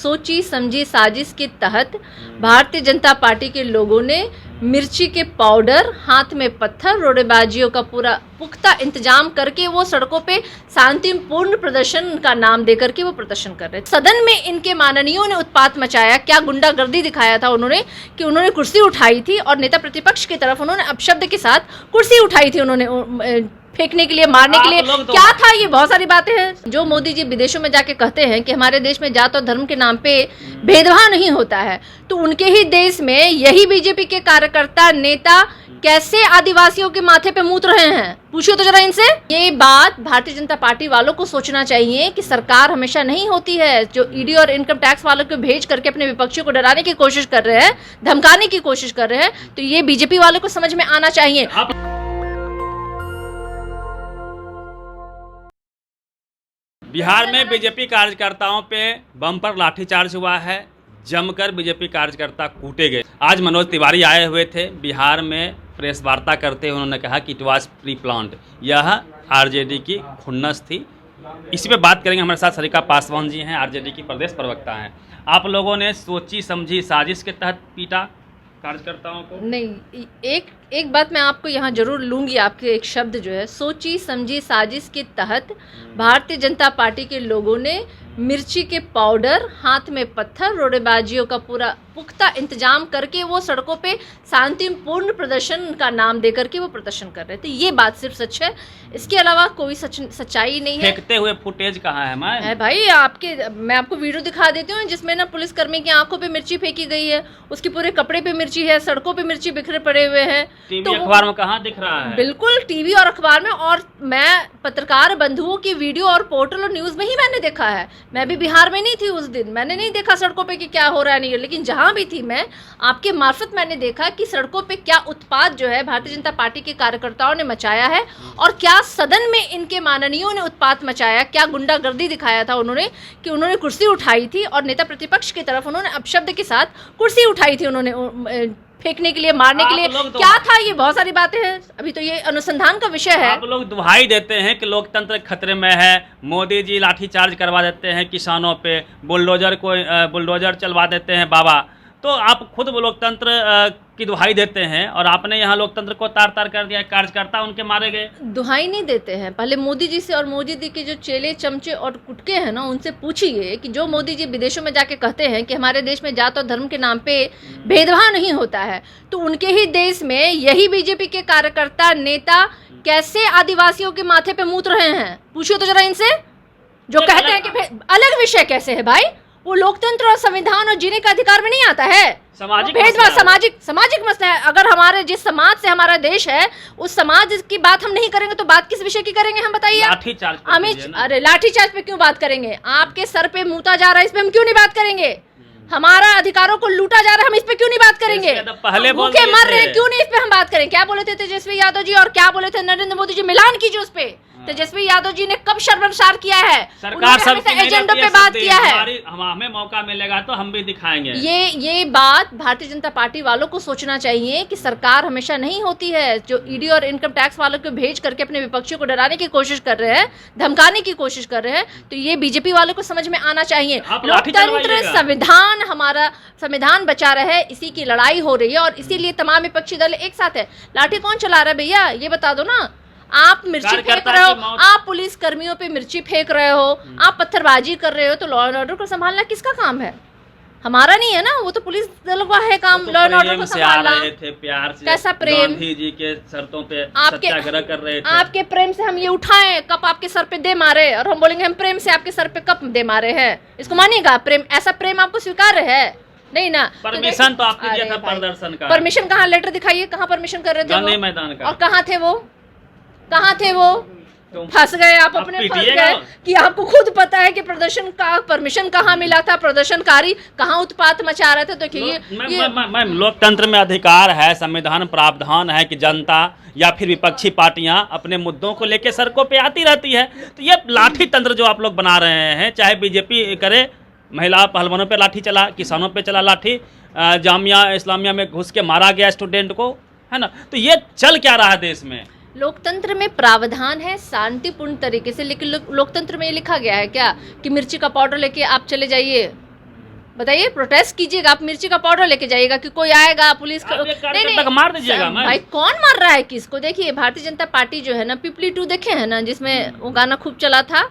सोची समझी साजिश के तहत भारतीय जनता पार्टी के लोगों ने मिर्ची के पाउडर, हाथ में पत्थर, रोडेबाजियों का पूरा पुख्ता इंतजाम करके वो सड़कों पे शांतिपूर्ण प्रदर्शन का नाम देकर के वो प्रदर्शन कर रहे थे। सदन में इनके माननीयों ने उत्पात मचाया। क्या गुंडागर्दी दिखाया था उन्होंने कि उन्होंने कुर्सी उठाई थी और नेता प्रतिपक्ष की तरफ उन्होंने अपशब्द के साथ कुर्सी उठाई थी, उन्होंने फेंकने के लिए, मारने के लिए। क्या था ये? बहुत सारी बातें हैं जो मोदी जी विदेशों में जाके कहते हैं कि हमारे देश में जात और धर्म के नाम पे भेदभाव नहीं होता है। तो उनके ही देश में यही बीजेपी के कार्यकर्ता नेता कैसे आदिवासियों के माथे पे मूत रहे हैं? पूछिए तो जरा इनसे। ये बात भारतीय जनता पार्टी वालों को सोचना चाहिए कि सरकार हमेशा नहीं होती है। जो ईडी और इनकम टैक्स वालों को भेज करके अपने विपक्षियों को डराने की कोशिश कर रहे हैं, धमकाने की कोशिश कर रहे हैं, तो ये बीजेपी वालों को समझ में आना चाहिए। बिहार में बीजेपी कार्यकर्ताओं पे बम्पर लाठीचार्ज हुआ है। जमकर बीजेपी कार्यकर्ता कूटे गए। आज मनोज तिवारी आए हुए थे बिहार में, प्रेस वार्ता करते हुए उन्होंने कहा कि इट वाज प्री प्लान्ड, यह आरजेडी की खुन्नस थी। इसी पे बात करेंगे। हमारे साथ सरिका पासवान जी हैं, आरजेडी की प्रदेश प्रवक्ता हैं। आप लोगों ने सोची समझी साजिश के तहत पीटा कार्यकर्ताओं को? नहीं, एक बात मैं आपको यहाँ जरूर लूंगी। आपके एक शब्द जो है, सोची समझी साजिश के तहत भारतीय जनता पार्टी के लोगों ने मिर्ची के पाउडर, हाथ में पत्थर, रोडेबाजियों का पूरा पुख्ता इंतजाम करके वो सड़कों पे शांतिपूर्ण प्रदर्शन का नाम देकर के वो प्रदर्शन कर रहे थे। ये बात सिर्फ सच है, इसके अलावा कोई सच्चाई नहीं है। फेंकते हुए फुटेज कहाँ है? मैं भाई मैं आपको वीडियो दिखा देती हूँ जिसमें ना पुलिसकर्मी की आंखों पे मिर्ची फेंकी गई है, उसके पूरे कपड़े पे मिर्ची है, सड़कों पे मिर्ची बिखरे पड़े हुए हैं। टीवी अखबार में कहाँ दिख रहा है? बिल्कुल टीवी और अखबार में, और मैं पत्रकार बंधुओं की वीडियो और पोर्टल और न्यूज में ही मैंने देखा है। मैं भी बिहार में नहीं थी उस दिन, मैंने नहीं देखा सड़कों पे कि क्या हो रहा है, नहीं है। लेकिन जहां भी थी मैं, आपके मार्फत मैंने देखा कि सड़कों पे क्या उत्पात जो है भारतीय जनता पार्टी के कार्यकर्ताओं ने मचाया है, और क्या सदन में इनके माननीयों ने उत्पात मचाया। क्या गुंडागर्दी दिखाया था उन्होंने कि उन्होंने कुर्सी उठाई थी और नेता प्रतिपक्ष की तरफ उन्होंने अपशब्द के साथ कुर्सी उठाई थी, उन्होंने फेंकने के लिए, मारने के लिए। क्या था ये? बहुत सारी बातें हैं, अभी तो ये अनुसंधान का विषय है। आप लोग दुहाई देते हैं कि लोकतंत्र खतरे में है, मोदी जी लाठीचार्ज करवा देते हैं किसानों पे, बुलडोजर चलवा देते हैं बाबा। तो आप खुद लोकतंत्र की दुहाई देते हैं और आपने यहाँ लोकतंत्र को तार तार कर दिया। कार्यकर्ता उनके मारे गए। दुहाई नहीं देते हैं। पहले मोदी जी से और मोदी जी के जो चेले चमचे और कुटके हैं ना, उनसे पूछिए कि जो मोदी जी विदेशों में जाके कहते हैं कि हमारे देश में जात और धर्म के नाम पे भेदभाव नहीं होता है, तो उनके ही देश में यही बीजेपी के कार्यकर्ता नेता कैसे आदिवासियों के माथे पे मूत रहे हैं? पूछिए तो जरा इनसे। जो कहते हैं कि अलग विषय कैसे है भाई? वो लोकतंत्र और संविधान और जीने का अधिकार में नहीं आता है। सामाजिक भेदभाव सामाजिक मसला है। अगर हमारे जिस समाज से हमारा देश है, उस समाज की बात हम नहीं करेंगे तो बात किस विषय की करेंगे? हम बताइए। अरे लाठीचार्ज पे क्यों बात करेंगे? आपके सर पे मूता जा रहा है, इस पे हम क्यों नहीं बात करेंगे? हमारा अधिकारों को लूटा जा रहा है, हम इस पे क्यों नहीं बात करेंगे? पहले भूखे मर रहे हैं, क्यों नहीं इस पे हम बात करें? क्या बोले थे तेजस्वी यादव जी और क्या बोले थे नरेंद्र मोदी जी? मिलान कीजिए उस पे। तेजस्वी यादव जी ने कब शर्मसार किया है? सरकार सब एजेंडों पे बात किया है। हमें मौका मिलेगा तो हम भी दिखाएंगे। ये बात भारतीय जनता पार्टी वालों को सोचना चाहिए कि सरकार हमेशा नहीं होती है। जो ईडी और इनकम टैक्स वालों को भेज करके अपने विपक्षियों को डराने की कोशिश कर रहे हैं, धमकाने की कोशिश कर रहे हैं, तो ये बीजेपी वालों को समझ में आना चाहिए। लोकतंत्र, संविधान, हमारा संविधान बचा रहे, इसी की लड़ाई हो रही है और इसीलिए तमाम विपक्षी दल एक साथ है। लाठी कौन चला रहा है भैया? ये बता दो ना। आप मिर्ची फेंक रहे हो, आप पुलिस कर्मियों पे मिर्ची फेंक रहे हो, आप पत्थरबाजी कर रहे हो, तो लॉ एंड ऑर्डर को संभालना किसका काम है? हमारा नहीं है ना, वो तो पुलिस दल का है काम, लॉ एंड ऑर्डर को संभालना। प्यार से कैसा प्रेम? गांधी जी के शर्तों पे सत्याग्रह कर रहे थे। आपके प्रेम से हम ये उठाएं कप आपके सर पे दे मारे, और हम बोलेंगे हम प्रेम से आपके सर पे कप दे मारे हैं? इसको मानिएगा? प्रेम, ऐसा प्रेम आपको स्वीकार्य है? नहीं ना। परमिशन तो आपने दिया था प्रदर्शन का। परमिशन कहाँ? लेटर दिखाइए, कहाँ परमिशन कर रहे थे? मैदान का। और कहाँ थे वो? कहाँ थे वो? फंस गए आप अपने, फंस गए कि आपको खुद पता है कि प्रदर्शन का परमिशन कहाँ मिला था, प्रदर्शनकारी कहाँ उत्पात मचा रहे थे। तो ये लोकतंत्र में अधिकार है, संविधान प्रावधान है कि जनता या फिर विपक्षी पार्टियां अपने मुद्दों को लेकर सड़कों पे आती रहती है। तो ये लाठी तंत्र जो आप लोग बना रहे हैं, चाहे बीजेपी करे, महिला पहलवानों पे लाठी चला, किसानों पे चला लाठी, जामिया इस्लामिया में घुस के मारा गया स्टूडेंट को, है ना। तो ये चल क्या रहा है देश में? लोकतंत्र में प्रावधान है शांतिपूर्ण तरीके से, लेकिन लोकतंत्र में ये लिखा गया है क्या कि मिर्ची का पाउडर लेके आप चले जाइए? बताइए, प्रोटेस्ट कीजिएगा, आप मिर्ची का पाउडर लेके जाइएगा कि कोई आएगा पुलिस आप एक कार्यकर्ता को मार दीजिएगा मैम। भाई कौन मार रहा है किसको? देखिए भारतीय जनता पार्टी जो है ना, पिपली 2 देखे हैं ना, जिसमें वो गाना खूब चला था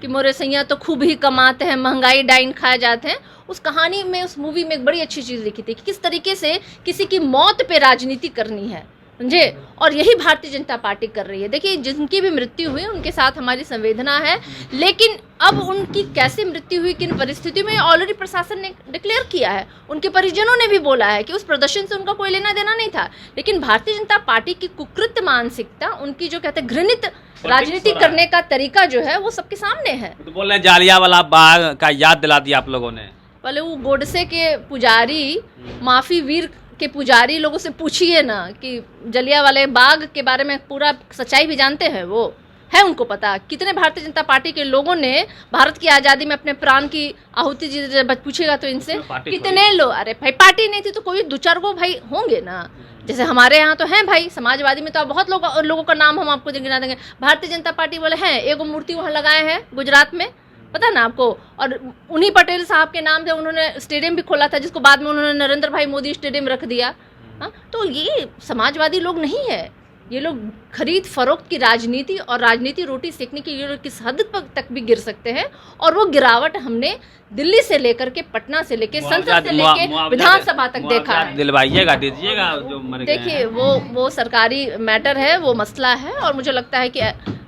कि मोरे सैया तो खूब ही कमाते हैं, महंगाई डाइन खाए जाते हैं। उस कहानी में, उस मूवी में एक बड़ी अच्छी चीज़ लिखी थी कि किस तरीके से किसी की मौत पे राजनीति करनी है, समझे? और यही भारतीय जनता पार्टी कर रही है। देखिए जिनकी भी मृत्यु हुई उनके साथ हमारी संवेदना है, लेकिन अब उनकी कैसे मृत्यु हुई, किन परिस्थितियों में, ऑलरेडी प्रशासन ने डिक्लेयर किया है। उनके परिजनों ने भी बोला है कि उस प्रदर्शन से उनका कोई लेना देना नहीं था। लेकिन भारतीय जनता पार्टी की कुकृत मानसिकता, उनकी जो कहते हैं घृणित राजनीति करने का तरीका जो है वो सबके सामने है। तो बोल रहे हैं जालियांवाला बाग का याद दिला दिया आप लोगों ने। पहले वो गोडसे के पुजारी, माफी वीर के पुजारी लोगों से पूछिए ना कि जलियांवाला बाग के बारे में पूरा सच्चाई भी जानते हैं, वो है उनको पता। कितने भारतीय जनता पार्टी के लोगों ने भारत की आज़ादी में अपने प्राण की आहुति दी, जब पूछेगा तो इनसे कितने लोग, अरे भाई पार्टी नहीं थी तो कोई 2-4 गो भाई होंगे ना। जैसे हमारे यहाँ तो हैं भाई, समाजवादी में तो बहुत लोगों का नाम हम आपको गिना देंगे। भारतीय जनता पार्टी वाले हैं, एगो मूर्ति वहाँ लगाए हैं गुजरात में, पता ना आपको। और उन्हीं पटेल साहब के नाम से उन्होंने स्टेडियम भी खोला था, जिसको बाद में उन्होंने नरेंद्र भाई मोदी स्टेडियम रख दिया। तो ये समाजवादी लोग नहीं है, ये लोग खरीद फरोख्त की राजनीति और राजनीति रोटी सेकने की ये लोग किस हद तक भी गिर सकते हैं। और वो गिरावट हमने दिल्ली से लेकर के, पटना से लेके, संसद से लेके विधानसभा तक देखा है। दिलवाइएगा, दीजिएगा जो मर गए। देखिए वो सरकारी मैटर है, वो मसला है, और मुझे लगता है कि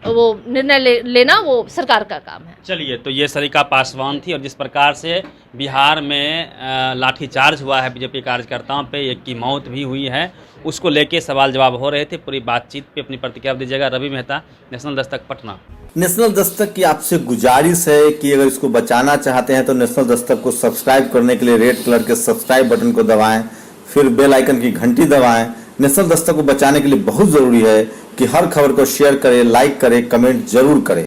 वो निर्णय लेना वो सरकार का काम है। चलिए, तो ये सरिता पासवान थी, और जिस प्रकार से बिहार में लाठीचार्ज हुआ है बीजेपी कार्यकर्ताओं पे, एक की मौत भी हुई है, उसको लेके सवाल जवाब हो रहे थे। पूरी बातचीत पे अपनी प्रतिक्रिया दीजिएगा। रवि मेहता, नेशनल दस्तक, पटना। नेशनल दस्तक की आपसे गुजारिश है कि अगर इसको बचाना चाहते हैं तो नेशनल दस्तक को सब्सक्राइब करने के लिए रेड कलर के सब्सक्राइब बटन को दबाएं, फिर बेल आइकन की घंटी दबाएं। नेशनल दस्तक को बचाने के लिए बहुत जरूरी है कि हर खबर को शेयर करें, लाइक करें, कमेंट जरूर करें।